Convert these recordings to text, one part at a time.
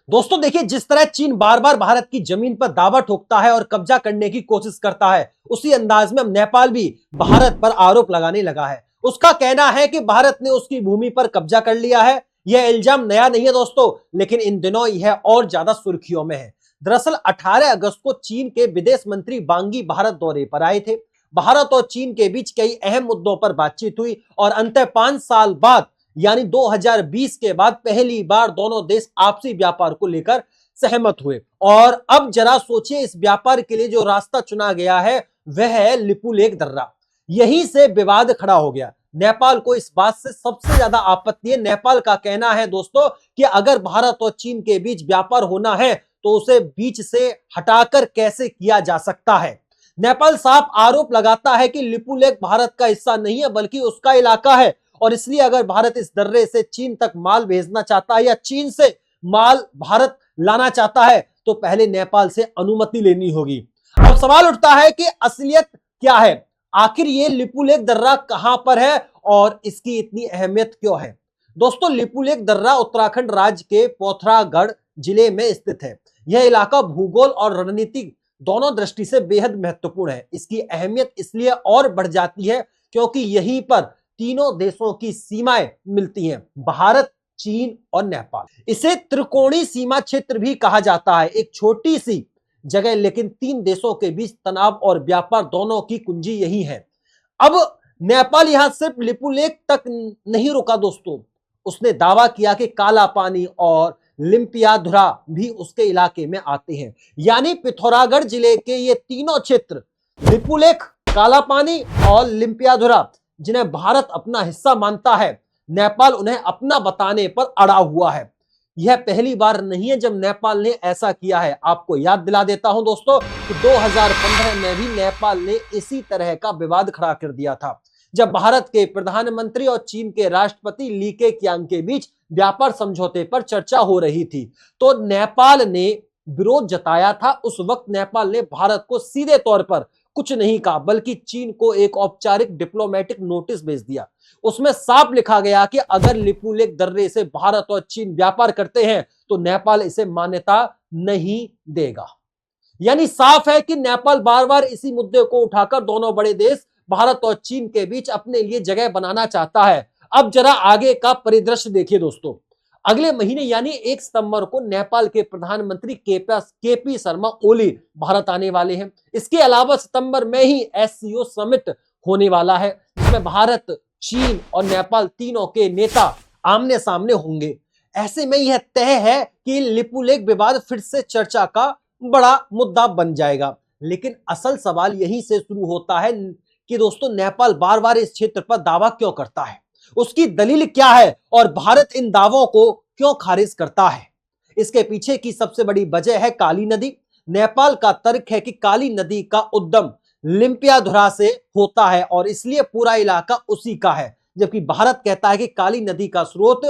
दोस्तों देखिए, जिस तरह चीन बार बार भारत की जमीन पर दावा ठोकता है और कब्जा करने की कोशिश करता है, उसी अंदाज में अब नेपाल भी भारत पर आरोप लगाने लगा है। उसका कहना है कि भारत ने उसकी भूमि पर कब्जा कर लिया है। यह इल्जाम नया नहीं है दोस्तों, लेकिन इन दिनों यह और ज्यादा सुर्खियों में है। दरअसल 18 अगस्त को चीन के विदेश मंत्री वांग यी भारत दौरे पर आए थे। भारत और चीन के बीच कई अहम मुद्दों पर बातचीत हुई और अंततः 5 साल बाद यानी 2020 के बाद पहली बार दोनों देश आपसी व्यापार को लेकर सहमत हुए। और अब जरा सोचिए, इस व्यापार के लिए जो रास्ता चुना गया है वह है लिपुलेख दर्रा। यहीं से विवाद खड़ा हो गया। नेपाल को इस बात से सबसे ज्यादा आपत्ति है। नेपाल का कहना है दोस्तों कि अगर भारत और चीन के बीच व्यापार होना है तो उसे बीच से हटाकर कैसे किया जा सकता है। नेपाल साफ आरोप लगाता है कि लिपुलेख भारत का हिस्सा नहीं है बल्कि उसका इलाका है, और इसलिए अगर भारत इस दर्रे से चीन तक माल भेजना चाहता है या चीन से माल भारत लाना चाहता है तो पहले नेपाल से अनुमति लेनी होगी। अब सवाल उठता है कि असलियत क्या है, आखिर ये लिपुलेख दर्रा कहां पर है और इसकी इतनी अहमियत क्यों है। दोस्तों, लिपुलेख दर्रा उत्तराखंड राज्य के पोखरागढ़ जिले में स्थित है। यह इलाका भूगोल और रणनीतिक दोनों दृष्टि से बेहद महत्वपूर्ण है। इसकी अहमियत इसलिए और बढ़ जाती है क्योंकि यहीं पर तीनों देशों की सीमाएं मिलती हैं, भारत, चीन और नेपाल। इसे त्रिकोणीय सीमा क्षेत्र भी कहा जाता है। एक छोटी सी जगह लेकिन तीन देशों के बीच तनाव और व्यापार दोनों की कुंजी यही है। अब नेपाल यहां सिर्फ लिपुलेख तक नहीं रुका दोस्तों, उसने दावा किया कि काला पानी और लिम्पियाधुरा भी उसके इलाके में आते हैं। यानी पिथौरागढ़ जिले के ये तीनों क्षेत्र, लिपुलेख, काला पानी और लिम्पियाधुरा, जिन्हें भारत अपना हिस्सा मानता है, नेपाल उन्हें अपना बताने पर अड़ा हुआ है। यह पहली बार नहीं है जब नेपाल ने ऐसा किया है। आपको याद दिला देता हूं दोस्तों कि 2015 में भी नेपाल ने इसी तरह का विवाद खड़ा कर दिया था, जब भारत के प्रधानमंत्री और चीन के राष्ट्रपति ली केक्यांग के बीच व्यापार समझौते पर चर्चा हो रही थी तो नेपाल ने विरोध जताया था। उस वक्त नेपाल ने भारत को सीधे तौर पर कुछ नहीं कहा बल्कि चीन को एक औपचारिक डिप्लोमेटिक नोटिस भेज दिया। उसमें साफ लिखा गया कि अगर लिपुलेख दर्रे से भारत और चीन व्यापार करते हैं तो नेपाल इसे मान्यता नहीं देगा। यानी साफ है कि नेपाल बार बार इसी मुद्दे को उठाकर दोनों बड़े देश भारत और चीन के बीच अपने लिए जगह बनाना चाहता है। अब जरा आगे का परिदृश्य देखिए दोस्तों। अगले महीने यानी 1 सितंबर को नेपाल के प्रधानमंत्री केपी शर्मा ओली भारत आने वाले हैं। इसके अलावा सितंबर में ही एससीओ समिट होने वाला है, जिसमें भारत, चीन और नेपाल तीनों के नेता आमने सामने होंगे। ऐसे में यह तय है कि लिपुलेख विवाद फिर से चर्चा का बड़ा मुद्दा बन जाएगा। लेकिन असल सवाल यहीं से शुरू होता है कि दोस्तों, नेपाल बार बार इस क्षेत्र पर दावा क्यों करता है, उसकी दलील क्या है और भारत इन दावों को क्यों खारिज करता है। इसके पीछे की सबसे बड़ी वजह है काली नदी। नेपाल का तर्क है कि काली नदी का उद्गम लिम्पियाधुरा से होता है और इसलिए पूरा इलाका उसी का है, जबकि भारत कहता है कि काली नदी का स्रोत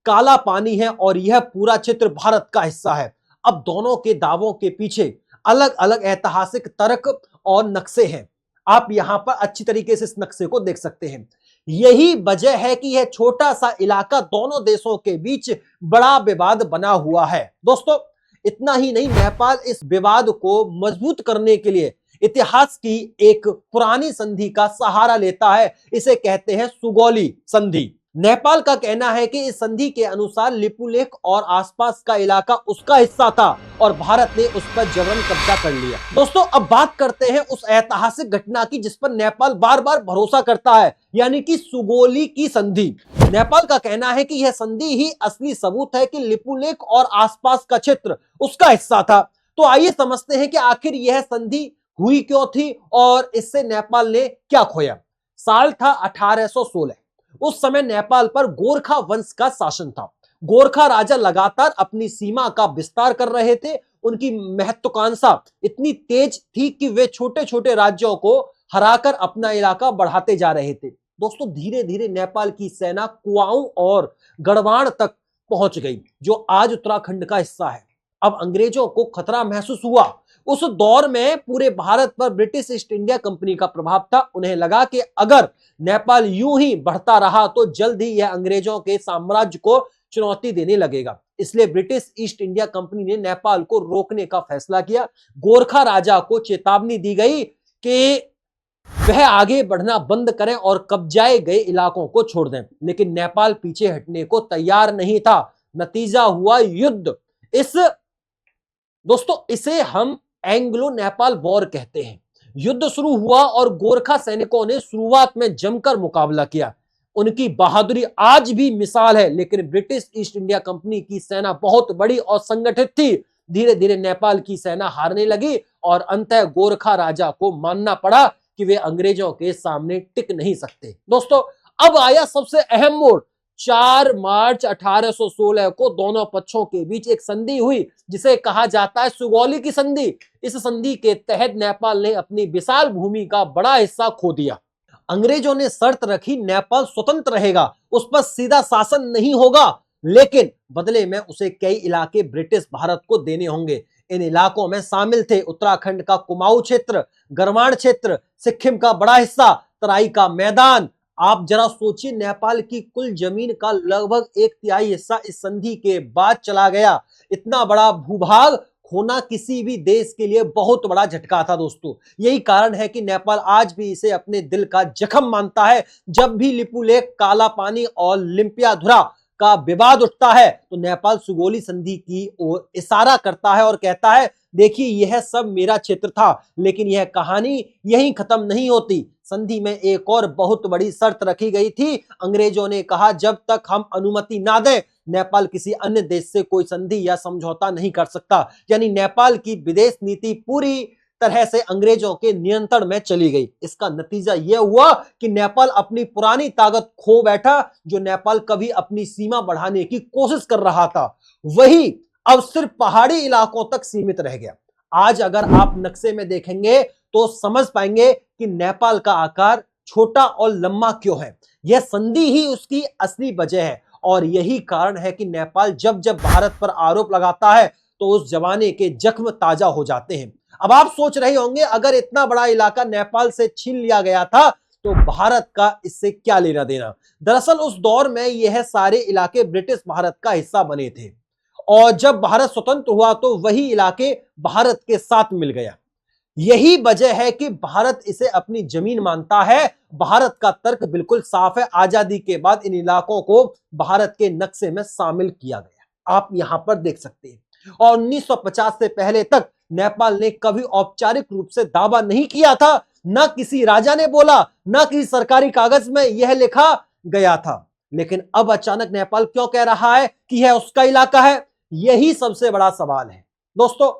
काला पानी है और यह पूरा क्षेत्र भारत का हिस्सा है। अब दोनों के दावों के पीछे अलग अलग ऐतिहासिक तर्क और नक्शे हैं। आप यहां पर अच्छी तरीके से इस नक्शे को देख सकते हैं। यही वजह है कि यह छोटा सा इलाका दोनों देशों के बीच बड़ा विवाद बना हुआ है। दोस्तों, इतना ही नहीं, नेपाल इस विवाद को मजबूत करने के लिए इतिहास की एक पुरानी संधि का सहारा लेता है। इसे कहते हैं सुगौली संधि। नेपाल का कहना है कि इस संधि के अनुसार लिपुलेख और आसपास का इलाका उसका हिस्सा था और भारत ने उस पर जबरन कब्जा कर लिया। दोस्तों, अब बात करते हैं उस ऐतिहासिक घटना की जिस पर नेपाल बार बार भरोसा करता है, यानी कि सुगौली की संधि। नेपाल का कहना है कि यह संधि ही असली सबूत है कि लिपुलेख और आसपास का क्षेत्र उसका हिस्सा था। तो आइए समझते हैं कि आखिर यह संधि हुई क्यों थी और इससे नेपाल ने क्या खोया। साल था 1816। उस समय नेपाल पर गोरखा वंश का शासन था। गोरखा राजा लगातार अपनी सीमा का विस्तार कर रहे थे। उनकी महत्वाकांक्षा इतनी तेज थी कि वे छोटे छोटे राज्यों को हराकर अपना इलाका बढ़ाते जा रहे थे। दोस्तों, धीरे धीरे नेपाल की सेना कुआऊ और गढ़वाण तक पहुंच गई, जो आज उत्तराखंड का हिस्सा है। अब अंग्रेजों को खतरा महसूस हुआ। उस दौर में पूरे भारत पर ब्रिटिश ईस्ट इंडिया कंपनी का प्रभाव था। उन्हें लगा कि अगर नेपाल यूं ही बढ़ता रहा तो जल्द ही यह अंग्रेजों के साम्राज्य को चुनौती देने लगेगा। इसलिए ब्रिटिश ईस्ट इंडिया कंपनी ने नेपाल को रोकने का फैसला किया। गोरखा राजा को चेतावनी दी गई कि वह आगे बढ़ना बंद करें और कब्जाए गए इलाकों को छोड़ दें, लेकिन नेपाल पीछे हटने को तैयार नहीं था। नतीजा हुआ युद्ध। दोस्तों इसे हम एंग्लो नेपाल वॉर कहते हैं। युद्ध शुरू हुआ और गोरखा सैनिकों ने शुरुआत में जमकर मुकाबला किया। उनकी बहादुरी आज भी मिसाल है, लेकिन ब्रिटिश ईस्ट इंडिया कंपनी की सेना बहुत बड़ी और संगठित थी। धीरे धीरे नेपाल की सेना हारने लगी और अंततः गोरखा राजा को मानना पड़ा कि वे अंग्रेजों के सामने टिक नहीं सकते। दोस्तों अब आया सबसे अहम मोड़। 4 मार्च 1816 को दोनों पक्षों के बीच एक संधि हुई जिसे कहा जाता है सुगौली की संधि। इस संधि के तहत नेपाल ने अपनी विशाल भूमि का बड़ा हिस्सा खो दिया। अंग्रेजों ने शर्त रखी नेपाल स्वतंत्र रहेगा, उस पर सीधा शासन नहीं होगा, लेकिन बदले में उसे कई इलाके ब्रिटिश भारत को देने होंगे। इन इलाकों में शामिल थे उत्तराखंड का कुमाऊं क्षेत्र, गरवान क्षेत्र, सिक्किम का बड़ा हिस्सा, तराई का मैदान। आप जरा सोचिए, नेपाल की कुल जमीन का लगभग 1/3 हिस्सा इस संधि के बाद चला गया। इतना बड़ा भूभाग खोना किसी भी देश के लिए बहुत बड़ा झटका था दोस्तों। यही कारण है कि नेपाल आज भी इसे अपने दिल का जख्म मानता है। जब भी लिपुलेख, काला पानी और लिम्पियाधुरा का विवाद उठता है तो नेपाल सुगौली संधि की ओर इशारा करता है और कहता है, देखिए यह सब मेरा क्षेत्र था, लेकिन यह कहानी यहीं खत्म नहीं होती। संधि में एक और बहुत बड़ी शर्त रखी गई थी। अंग्रेजों ने कहा, जब तक हम अनुमति ना दें नेपाल किसी अन्य देश से कोई संधि या समझौता नहीं कर सकता। यानी नेपाल की विदेश नीति पूरी तरह से अंग्रेजों के नियंत्रण में चली गई। इसका नतीजा यह हुआ कि नेपाल अपनी पुरानी ताकत खो बैठा। जो नेपाल कभी अपनी सीमा बढ़ाने की कोशिश कर रहा था, वही अब सिर्फ पहाड़ी इलाकों तक सीमित रह गया। आज अगर आप नक्शे में देखेंगे तो समझ पाएंगे कि नेपाल का आकार छोटा और लंबा क्यों है। यह संधि ही उसकी असली वजह है और यही कारण है कि नेपाल जब जब भारत पर आरोप लगाता है तो उस जमाने के जख्म ताजा हो जाते हैं। अब आप सोच रहे होंगे, अगर इतना बड़ा इलाका नेपाल से छीन लिया गया था तो भारत का इससे क्या लेना देना। दरअसल उस दौर में यह सारे इलाके ब्रिटिश भारत का हिस्सा बने थे और जब भारत स्वतंत्र हुआ तो वही इलाके भारत के साथ मिल गया। यही वजह है कि भारत इसे अपनी जमीन मानता है। भारत का तर्क बिल्कुल साफ है। आजादी के बाद इन इलाकों को भारत के नक्शे में शामिल किया गया, आप यहां पर देख सकते हैं। और 1950 से पहले तक नेपाल ने कभी औपचारिक रूप से दावा नहीं किया था। न किसी राजा ने बोला, न किसी सरकारी कागज में यह लिखा गया था। लेकिन अब अचानक नेपाल क्यों कह रहा है कि यह उसका इलाका है? यही सबसे बड़ा सवाल है। दोस्तों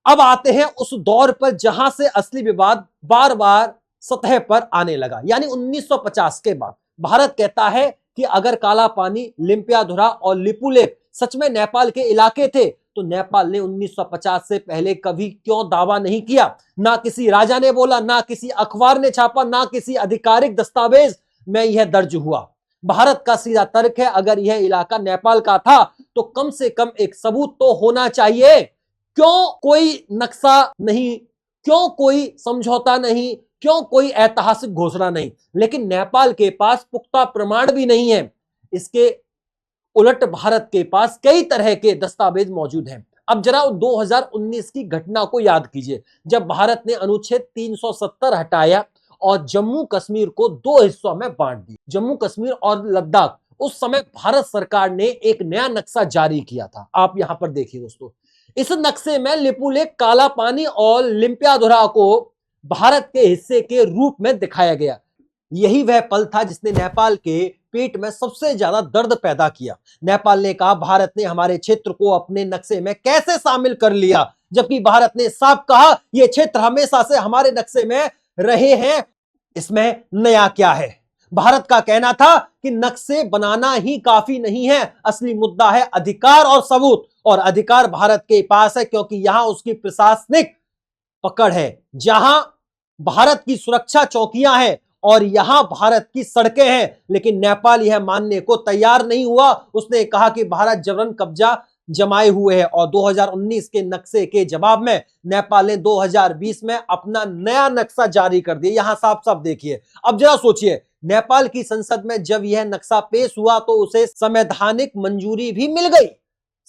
अब आते हैं उस दौर पर जहां से असली विवाद बार बार सतह पर आने लगा, यानी 1950 के बाद। भारत कहता है कि अगर काला पानी, लिम्पियाधुरा और लिपुलेख सच में नेपाल के इलाके थे तो नेपाल ने 1950 से पहले कभी क्यों दावा नहीं किया? ना किसी राजा ने बोला, ना किसी अखबार ने छापा, ना किसी आधिकारिक दस्तावेज में यह दर्ज हुआ। भारत का सीधा तर्क है, अगर यह इलाका नेपाल का था तो कम से कम एक सबूत तो होना चाहिए। क्यों कोई नक्शा नहीं, क्यों कोई समझौता नहीं, क्यों कोई ऐतिहासिक घोषणा नहीं? लेकिन नेपाल के पास पुख्ता प्रमाण भी नहीं है। इसके उलट भारत के पास कई तरह के दस्तावेज मौजूद हैं। अब जरा 2019 की घटना को याद कीजिए, जब भारत ने अनुच्छेद 370 हटाया और जम्मू कश्मीर को 2 हिस्सों में बांट दिया, जम्मू कश्मीर और लद्दाख। उस समय भारत सरकार ने एक नया नक्शा जारी किया था। आप यहां पर देखिए दोस्तों, इस नक्शे में लिपुलेख, काला पानी और लिम्पियाधुरा को भारत के हिस्से के रूप में दिखाया गया। यही वह पल था जिसने नेपाल के पेट में सबसे ज्यादा दर्द पैदा किया। नेपाल ने कहा, भारत ने हमारे क्षेत्र को अपने नक्शे में कैसे शामिल कर लिया, जबकि भारत ने साफ कहा यह क्षेत्र हमेशा से हमारे नक्शे में रहे हैं, इसमें नया क्या है। भारत का कहना था कि नक्शे बनाना ही काफी नहीं है, असली मुद्दा है अधिकार और सबूत। और अधिकार भारत के पास है क्योंकि यहां उसकी प्रशासनिक पकड़ है, जहां भारत की सुरक्षा चौकियां हैं और यहां भारत की सड़कें हैं। लेकिन नेपाल यह मानने को तैयार नहीं हुआ। उसने कहा कि भारत जबरन कब्जा जमाए हुए हैं और 2019 के नक्शे के जवाब में नेपाल ने 2020 में अपना नया नक्शा जारी कर दिया। यहां साफ साफ देखिए। अब जरा सोचिए, नेपाल की संसद में जब यह नक्शा पेश हुआ तो उसे संवैधानिक मंजूरी भी मिल गई।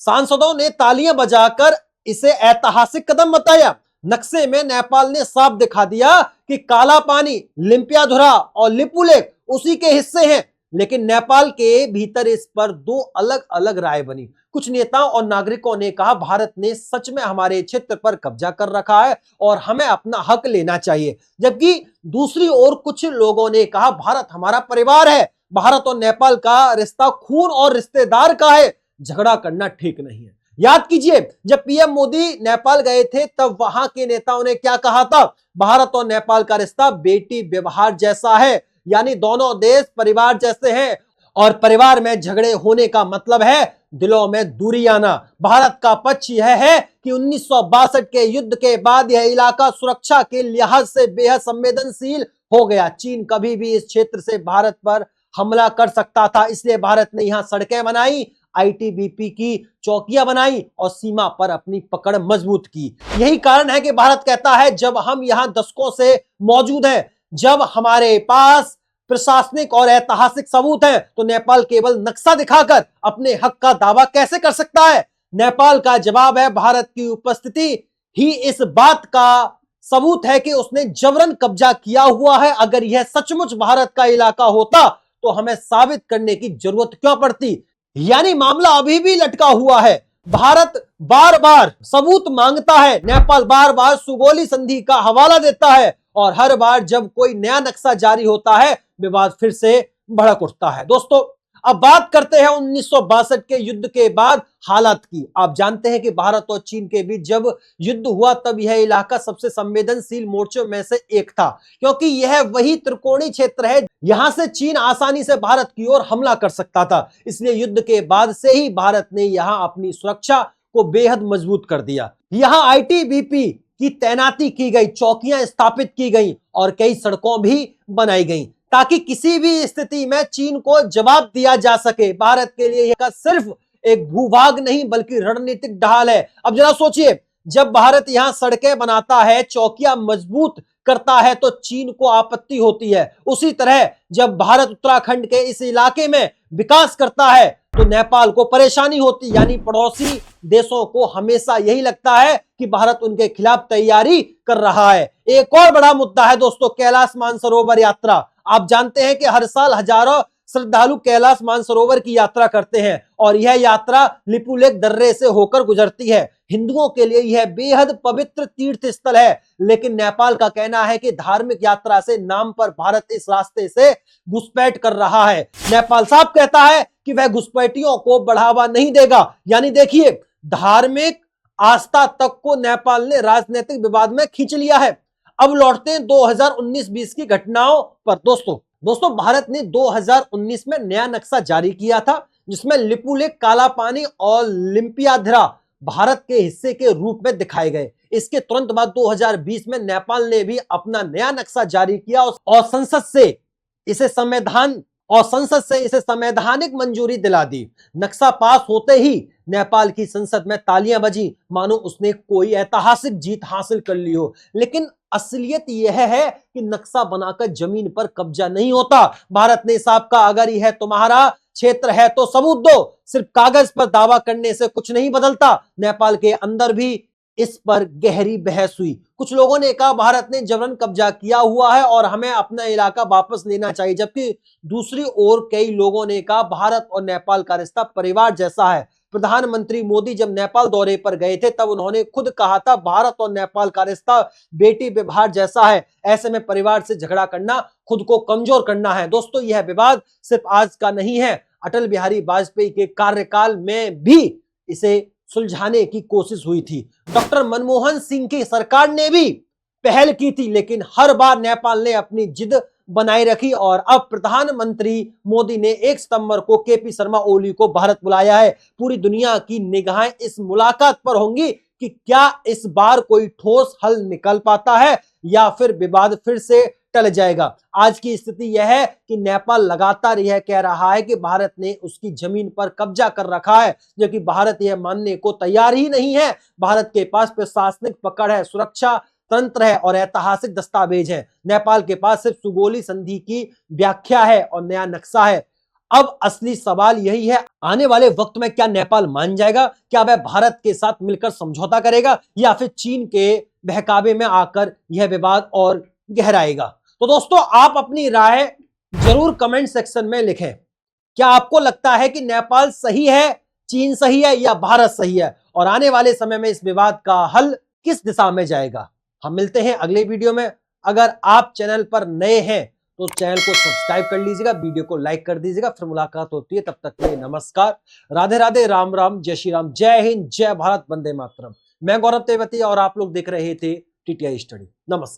सांसदों ने तालियां बजाकर इसे ऐतिहासिक कदम बताया। नक्शे में नेपाल ने साफ दिखा दिया कि काला पानी, लिम्पियाधुरा और लिपुलेख उसी के हिस्से हैं। लेकिन नेपाल के भीतर इस पर दो अलग अलग राय बनी। कुछ नेताओं और नागरिकों ने कहा भारत ने सच में हमारे क्षेत्र पर कब्जा कर रखा है और हमें अपना हक लेना चाहिए, जबकि दूसरी ओर कुछ लोगों ने कहा भारत हमारा परिवार है, भारत और नेपाल का रिश्ता खून और रिश्तेदार का है, झगड़ा करना ठीक नहीं है। याद कीजिए, जब पीएम मोदी नेपाल गए थे तब वहां के नेताओं ने क्या कहा था? भारत और नेपाल का रिश्ता बेटी व्यवहार जैसा है, यानी दोनों देश परिवार जैसे हैं और परिवार में झगड़े होने का मतलब है दिलों में दूरी आना। भारत का पक्ष यह है कि 1962 के युद्ध के बाद यह इलाका सुरक्षा के लिहाज से बेहद संवेदनशील हो गया। चीन कभी भी इस क्षेत्र से भारत पर हमला कर सकता था, इसलिए भारत ने यहां सड़कें बनाई, आईटीबीपी की चौकियां बनाई और सीमा पर अपनी पकड़ मजबूत की। यही कारण है कि भारत कहता है जब हम यहां दशकों से मौजूद हैं, जब हमारे पास प्रशासनिक और ऐतिहासिक सबूत है, तो नेपाल केवल नक्शा दिखाकर अपने हक का दावा कैसे कर सकता है? नेपाल का जवाब है भारत की उपस्थिति ही इस बात का सबूत है कि उसने जबरन कब्जा किया हुआ है। अगर यह सचमुच भारत का इलाका होता तो हमें साबित करने की जरूरत क्यों पड़ती? यानी मामला अभी भी लटका हुआ है। भारत बार बार सबूत मांगता है, नेपाल बार बार सुगोली संधि का हवाला देता है और हर बार जब कोई नया नक्शा जारी होता है विवाद फिर से भड़क उठता है। दोस्तों, अब बात करते हैं 1962 के युद्ध के बाद हालात की। आप जानते हैं कि भारत और चीन के बीच जब युद्ध हुआ तब यह इलाका सबसे संवेदनशील मोर्चों में से एक था, क्योंकि यह वही त्रिकोणीय क्षेत्र है यहां से चीन आसानी से भारत की ओर हमला कर सकता था। इसलिए युद्ध के बाद से ही भारत ने यहां अपनी सुरक्षा को बेहद मजबूत कर दिया। यहां आईटीबीपी की तैनाती की गई, चौकियां स्थापित की गई और कई सड़कों भी बनाई गई ताकि किसी भी स्थिति में चीन को जवाब दिया जा सके। भारत के लिए यह सिर्फ एक भूभाग नहीं बल्कि रणनीतिक ढाल है। अब जरा सोचिए, जब भारत यहां सड़कें बनाता है, चौकियां मजबूत करता है तो चीन को आपत्ति होती है। उसी तरह जब भारत उत्तराखंड के इस इलाके में विकास करता है तो नेपाल को परेशानी होती, यानी पड़ोसी देशों को हमेशा यही लगता है कि भारत उनके खिलाफ तैयारी कर रहा है। एक और बड़ा मुद्दा है दोस्तों, कैलाश मानसरोवर यात्रा। आप जानते हैं कि हर साल हजारों श्रद्धालु कैलाश मानसरोवर की यात्रा करते हैं और यह यात्रा लिपुलेख दर्रे से होकर गुजरती है। हिंदुओं के लिए यह बेहद पवित्र तीर्थ स्थल है, लेकिन नेपाल का कहना है कि धार्मिक यात्रा से नाम पर भारत इस रास्ते से घुसपैठ कर रहा है। नेपाल साफ कहता है कि वह घुसपैठियों को बढ़ावा नहीं देगा। यानी देखिए, धार्मिक आस्था तक को नेपाल ने राजनीतिक विवाद में खींच लिया है। अब लौटते हैं 2019-20 की घटनाओं पर। दोस्तों, भारत ने 2019 में नया नक्शा जारी किया था जिसमें लिपुलेख, काला पानी और लिम्पियाधुरा भारत के हिस्से के रूप में दिखाए गए। इसके तुरंत बाद 2020 में नेपाल ने भी अपना नया नक्शा जारी किया और संसद से इसे संवैधानिक मंजूरी दिला दी। नक्शा पास होते ही नेपाल की संसद में तालियां बजी, मानो उसने कोई ऐतिहासिक जीत हासिल कर ली हो। लेकिन असलियत यह है कि नक्शा बनाकर जमीन पर कब्जा नहीं होता। भारत ने साफ कहा, अगर यह तुम्हारा क्षेत्र है तो सबूत दो। सिर्फ कागज पर दावा करने से कुछ नहीं बदलता। नेपाल के अंदर भी इस पर गहरी बहस हुई। कुछ लोगों ने कहा भारत ने जबरन कब्जा किया हुआ है और हमें अपना इलाका वापस लेना चाहिए, जबकि दूसरी ओर कई लोगों ने कहा भारत और नेपाल का रिश्ता परिवार जैसा है। प्रधानमंत्री मोदी जब नेपाल दौरे पर गए थे तब उन्होंने खुद कहा था भारत और नेपाल का रिश्ता बेटी व्यवहार जैसा है। ऐसे में परिवार से झगड़ा करना खुद को कमजोर करना है। दोस्तों, यह विवाद सिर्फ आज का नहीं है। अटल बिहारी वाजपेयी के कार्यकाल में भी इसे सुलझाने की कोशिश हुई थी। डॉक्टर मनमोहन सिंह की सरकार ने भी पहल की थी, लेकिन हर बार नेपाल ने अपनी जिद बनाए रखी और अब प्रधानमंत्री मोदी ने 1 सितंबर को केपी शर्मा ओली को भारत बुलाया है। पूरी दुनिया की निगाहें इस मुलाकात पर होंगी कि क्या इस बार कोई ठोस हल निकल पाता है या फिर विवाद फिर से टल जाएगा। आज की स्थिति यह है कि नेपाल लगातार यह कह रहा है कि भारत ने उसकी जमीन पर कब्जा कर रखा है, जबकि भारत यह मानने को तैयार ही नहीं है। भारत के पास प्रशासनिक पकड़ है, सुरक्षा तंत्र है और ऐतिहासिक दस्तावेज है। नेपाल के पास सिर्फ सुगोली संधि की व्याख्या है और नया नक्शा है। अब असली सवाल यही है, आने वाले वक्त में क्या नेपाल मान जाएगा? क्या वह भारत के साथ मिलकर समझौता करेगा या फिर चीन के बहकावे में आकर यह विवाद और गहराएगा? तो दोस्तों, आप अपनी राय जरूर कमेंट सेक्शन में लिखें। क्या आपको लगता है कि नेपाल सही है, चीन सही है या भारत सही है? और आने वाले समय में इस विवाद का हल किस दिशा में जाएगा? हम मिलते हैं अगले वीडियो में। अगर आप चैनल पर नए हैं तो चैनल को सब्सक्राइब कर लीजिएगा, वीडियो को लाइक कर दीजिएगा। फिर मुलाकात होती है, तब तक के लिए नमस्कार, राधे राधे, राम राम, जय श्री राम, जय हिंद, जय भारत, वंदे मातरम। मैं गौरव तेवती और आप लोग देख रहे थे टीटीआई स्टडी। नमस्कार।